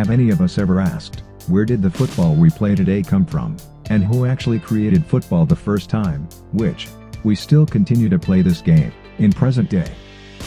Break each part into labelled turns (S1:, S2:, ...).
S1: Have any of us ever asked, where did the football we play today come from? And who actually created football the first time, which we still continue to play this game in present day?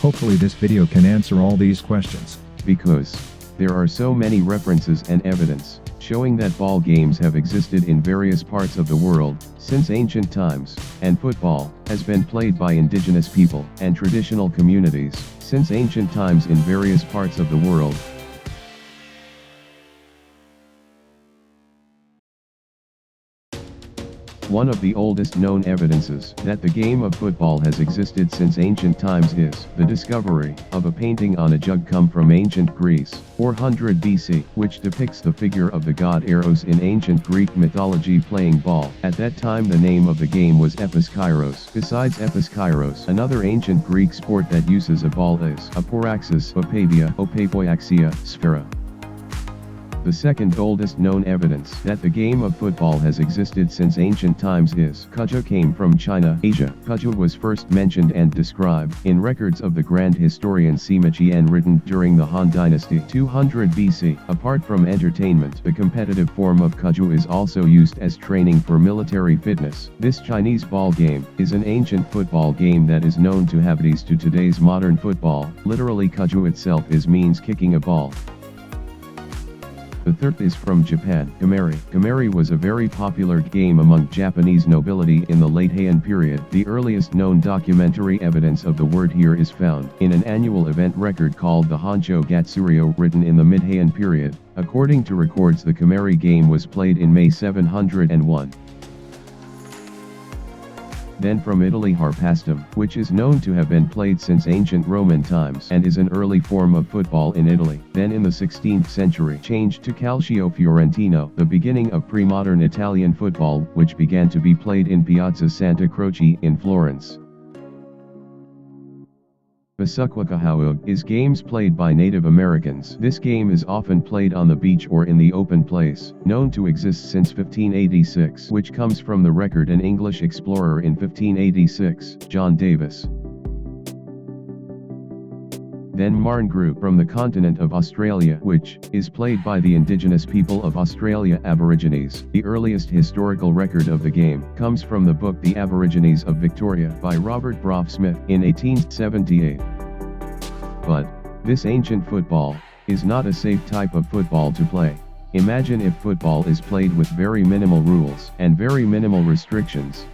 S1: Hopefully this video can answer all these questions.
S2: Because there are so many references and evidence showing that ball games have existed in various parts of the world since ancient times, and football has been played by indigenous people and traditional communities since ancient times in various parts of the world. One of the oldest known evidences that the game of football has existed since ancient times is the discovery of a painting on a jug come from ancient Greece, 400 BC, which depicts the figure of the god Eros in ancient Greek mythology playing ball. At that time the name of the game was episkairos. Besides episkairos, another ancient Greek sport that uses a ball is aporaxis, opavia, opapoiaxia, sphera. The second oldest known evidence that the game of football has existed since ancient times is Kuzhou came from China, Asia. Kuzhou was first mentioned and described in records of the grand historian Sima Qian written during the Han Dynasty 200 BC. Apart from entertainment, the competitive form of Kuzhou is also used as training for military fitness. This Chinese ball game is an ancient football game that is known to have ties to today's modern football. Literally Kuzhou itself means kicking a ball. The third is from Japan, Gameri. Gameri was a very popular game among Japanese nobility in the late Heian period. The earliest known documentary evidence of the word here is found in an annual event record called the Honcho Gatsuryo written in the mid-Heian period. According to records, the Gameri game was played in May 701. Then from Italy, harpastum, which is known to have been played since ancient Roman times and is an early form of football in Italy. Then in the 16th century changed to calcio fiorentino, the beginning of pre-modern Italian football, which began to be played in Piazza Santa Croce in Florence. Basukwacahaug is games played by Native Americans. This game is often played on the beach or in the open place, known to exist since 1586, which comes from the record an English explorer in 1586, John Davis. Then Marn grew from the continent of Australia, which is played by the indigenous people of Australia, Aborigines. The earliest historical record of the game comes from the book The Aborigines of Victoria by Robert Brough Smith in 1878. But this ancient football is not a safe type of football to play. Imagine if football is played with very minimal rules and very minimal restrictions.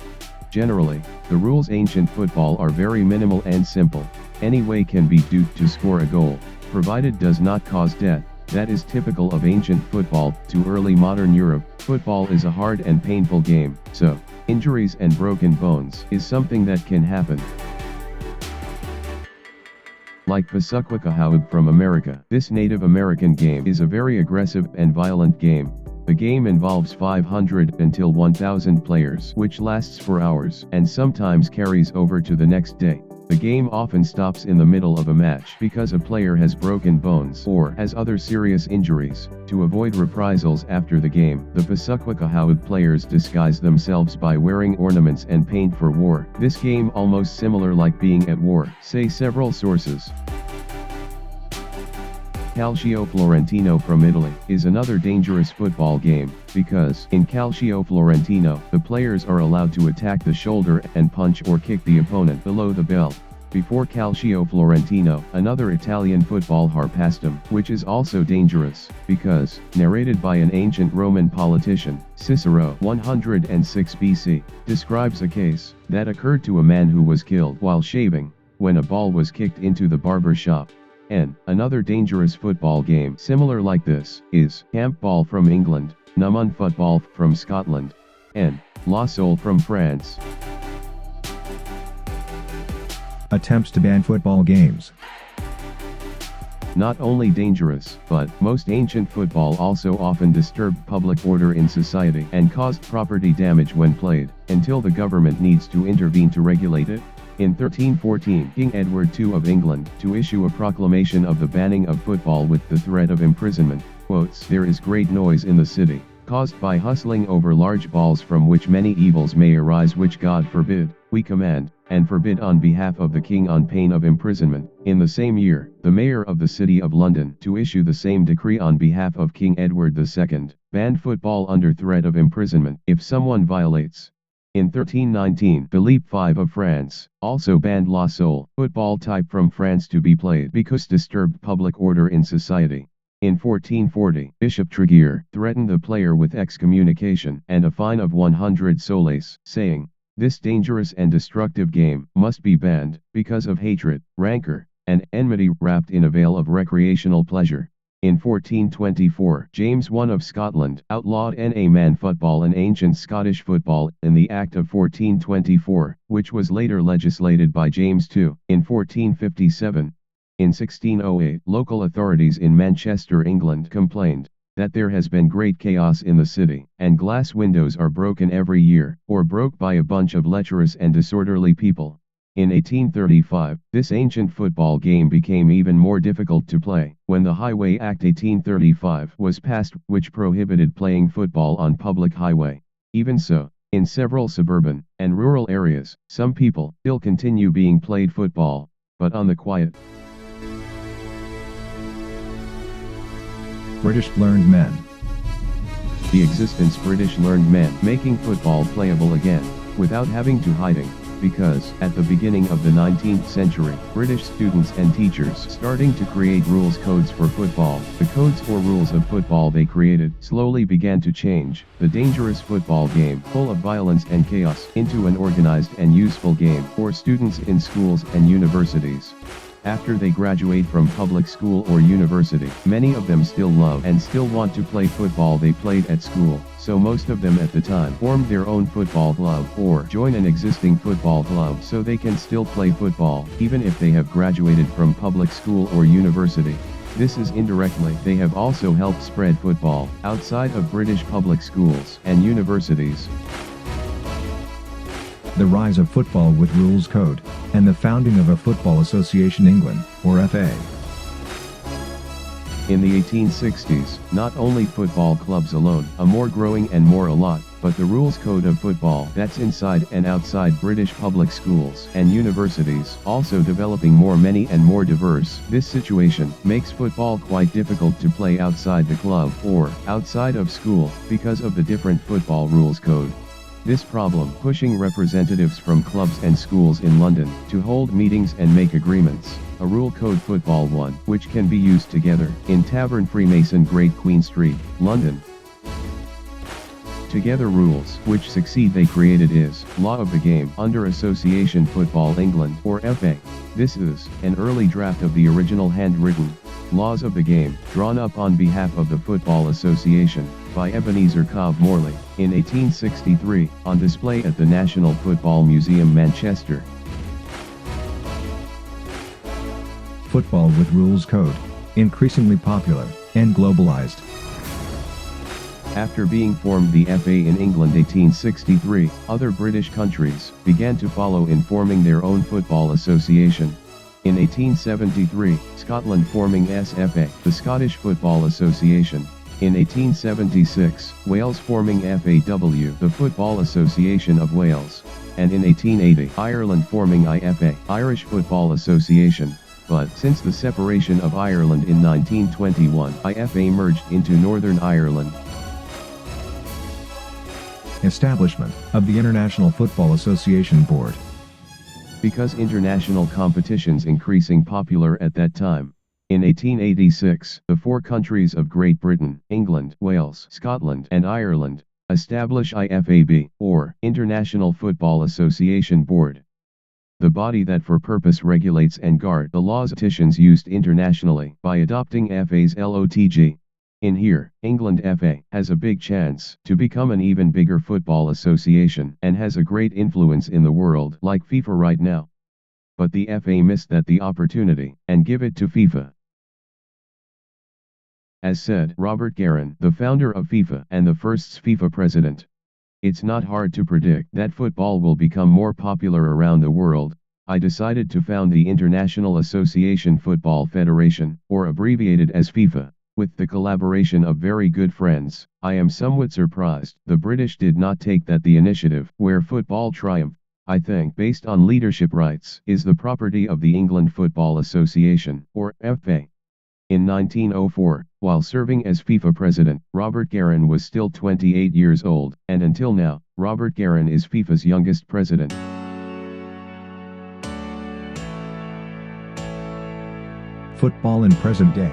S2: Generally, the rules ancient football are very minimal and simple. Any way can be duped to score a goal, provided does not cause death. That is typical of ancient football. To early modern Europe, football is a hard and painful game, so injuries and broken bones is something that can happen. Like Basukwacahaug from America, this Native American game is a very aggressive and violent game. The game involves 500 until 1,000 players, which lasts for hours and sometimes carries over to the next day. The game often stops in the middle of a match because a player has broken bones or has other serious injuries. To avoid reprisals after the game, the Basukwacahaug players disguise themselves by wearing ornaments and paint for war. This game almost similar like being at war, say several sources. Calcio Florentino from Italy is another dangerous football game, because in Calcio Florentino, the players are allowed to attack the shoulder and punch or kick the opponent below the belt. Before Calcio Florentino, another Italian football harpastum, which is also dangerous, because, narrated by an ancient Roman politician, Cicero 106 BC, describes a case that occurred to a man who was killed while shaving, when a ball was kicked into the barber shop. And another dangerous football game similar like this is camp ball from England, Numun football from Scotland, and La Sole from France.
S1: Attempts to ban football games.
S2: Not only dangerous, but most ancient football also often disturbed public order in society and caused property damage when played, until the government needs to intervene to regulate it. In 1314, King Edward II of England to issue a proclamation of the banning of football with the threat of imprisonment, quotes, "There is great noise in the city, caused by hustling over large balls, from which many evils may arise, which God forbid, we command, and forbid on behalf of the King on pain of imprisonment. In the same year, the Mayor of the City of London, to issue the same decree on behalf of King Edward II, banned football under threat of imprisonment if someone violates. In 1319, Philippe V of France also banned la sole football type from France to be played because disturbed public order in society. In 1440, Bishop Tregear threatened the player with excommunication and a fine of 100 soles, saying, "This dangerous and destructive game must be banned, because of hatred, rancor, and enmity wrapped in a veil of recreational pleasure." In 1424, James I of Scotland outlawed man football, an ancient Scottish football, in the Act of 1424, which was later legislated by James II, in 1457. In 1608, local authorities in Manchester, England, complained that there has been great chaos in the city, and glass windows are broken every year, or broke by a bunch of lecherous and disorderly people. In 1835, this ancient football game became even more difficult to play, when the Highway Act 1835 was passed, which prohibited playing football on public highway. Even so, in several suburban and rural areas, some people still continue being played football, but on the quiet.
S1: British learned men.
S2: The existence British learned men making football playable again, without having to hiding. Because, at the beginning of the 19th century, British students and teachers starting to create rules codes for football. The codes or rules of football they created slowly began to change the dangerous football game, full of violence and chaos, into an organized and useful game for students in schools and universities. After they graduate from public school or university, many of them still love and still want to play football they played at school, so most of them at the time formed their own football club or join an existing football club so they can still play football, even if they have graduated from public school or university. This is indirectly they have also helped spread football outside of British public schools and universities.
S1: The rise of football with rules code, and the founding of a Football Association England, or FA.
S2: In the 1860s, not only football clubs alone are more growing and more a lot, but the rules code of football that's inside and outside British public schools and universities also developing more many and more diverse. This situation makes football quite difficult to play outside the club or outside of school because of the different football rules code. This problem pushing representatives from clubs and schools in London to hold meetings and make agreements, a rule code football one, which can be used together in Tavern Freemason, Great Queen Street, London. Together rules which succeed they created is Law of the Game under Association Football England, or FA. This is an early draft of the original handwritten Laws of the Game, drawn up on behalf of the Football Association, by Ebenezer Cobb Morley, in 1863, on display at the National Football Museum, Manchester.
S1: Football with rules code, increasingly popular, and globalized.
S2: After being formed the FA in England 1863, other British countries began to follow in forming their own football association. In 1873, Scotland forming SFA, the Scottish Football Association. In 1876, Wales forming FAW, the Football Association of Wales. And in 1880, Ireland forming IFA, Irish Football Association. But since the separation of Ireland in 1921, IFA merged into Northern Ireland.
S1: Establishment of the International Football Association Board.
S2: Because international competitions increasing popular at that time. In 1886, the four countries of Great Britain, England, Wales, Scotland, and Ireland establish IFAB, or International Football Association Board. The body that for purpose regulates and guard the laws petitions used internationally by adopting FA's LOTG. In here, England FA has a big chance to become an even bigger football association and has a great influence in the world like FIFA right now. But the FA missed the opportunity and give it to FIFA. As said Robert Guerin, the founder of FIFA and the first FIFA president. It's not hard to predict that football will become more popular around the world. I decided to found the International Association Football Federation, or abbreviated as FIFA. With the collaboration of very good friends, I am somewhat surprised the British did not take the initiative. Where football triumphed, I think based on leadership rights, is the property of the England Football Association, or FA. In 1904, while serving as FIFA president, Robert Guerin was still 28 years old, and until now, Robert Guerin is FIFA's youngest president.
S1: Football in present day.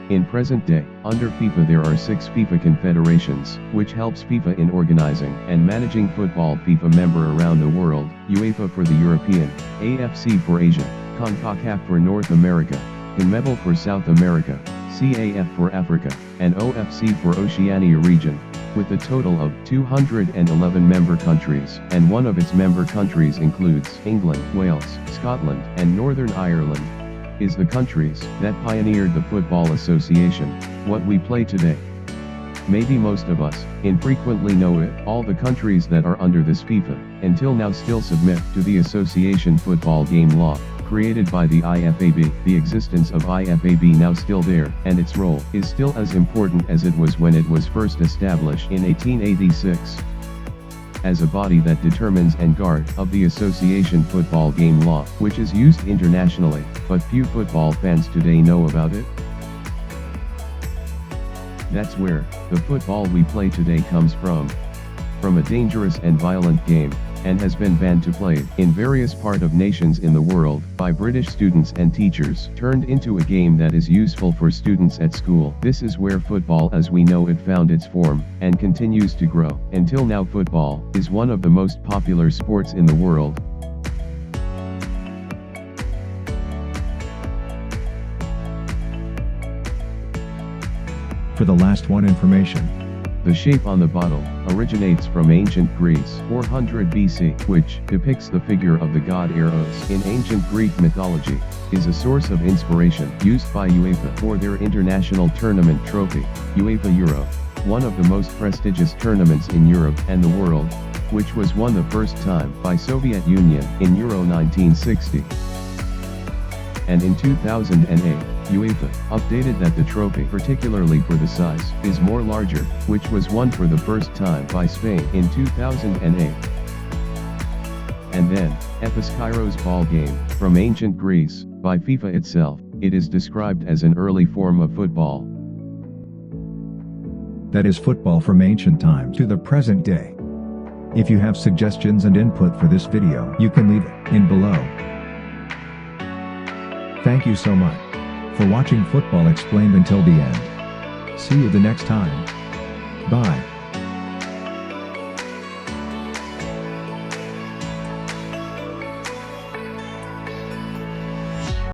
S2: In present day, under FIFA there are 6 FIFA confederations, which helps FIFA in organizing and managing football. FIFA member around the world: UEFA for the European, AFC for Asia, CONCACAF for North America, CONMEBOL for South America, CAF for Africa, and OFC for Oceania region, with a total of 211 member countries, and one of its member countries includes England, Wales, Scotland, and Northern Ireland. Is the countries that pioneered the Football Association, what we play today. Maybe most of us infrequently know it. All the countries that are under this FIFA, until now still submit to the association football game law, created by the IFAB. The existence of IFAB now still there, and its role is still as important as it was when it was first established in 1886. As a body that determines and guards of the association football game law, which is used internationally, but few football fans today know about it. That's where the football we play today comes from a dangerous and violent game, and has been banned to play in various parts of nations in the world by British students and teachers, turned into a game that is useful for students at school. This is where football as we know it found its form, and continues to grow. Until now, football is one of the most popular sports in the world.
S1: For the last one information.
S2: The shape on the bottle originates from ancient Greece, 400 BC, which depicts the figure of the god Eros in ancient Greek mythology, is a source of inspiration used by UEFA for their international tournament trophy, UEFA Euro, one of the most prestigious tournaments in Europe and the world, which was won the first time by Soviet Union in Euro 1960. And in 2008, UEFA updated that the trophy, particularly for the size, is more larger, which was won for the first time by Spain in 2008. And then, Episkairos ball game, from ancient Greece, by FIFA itself, it is described as an early form of football.
S1: That is football from ancient times to the present day. If you have suggestions and input for this video, you can leave it in below. Thank you so much for watching Football Explained until the end. See you the next time. Bye.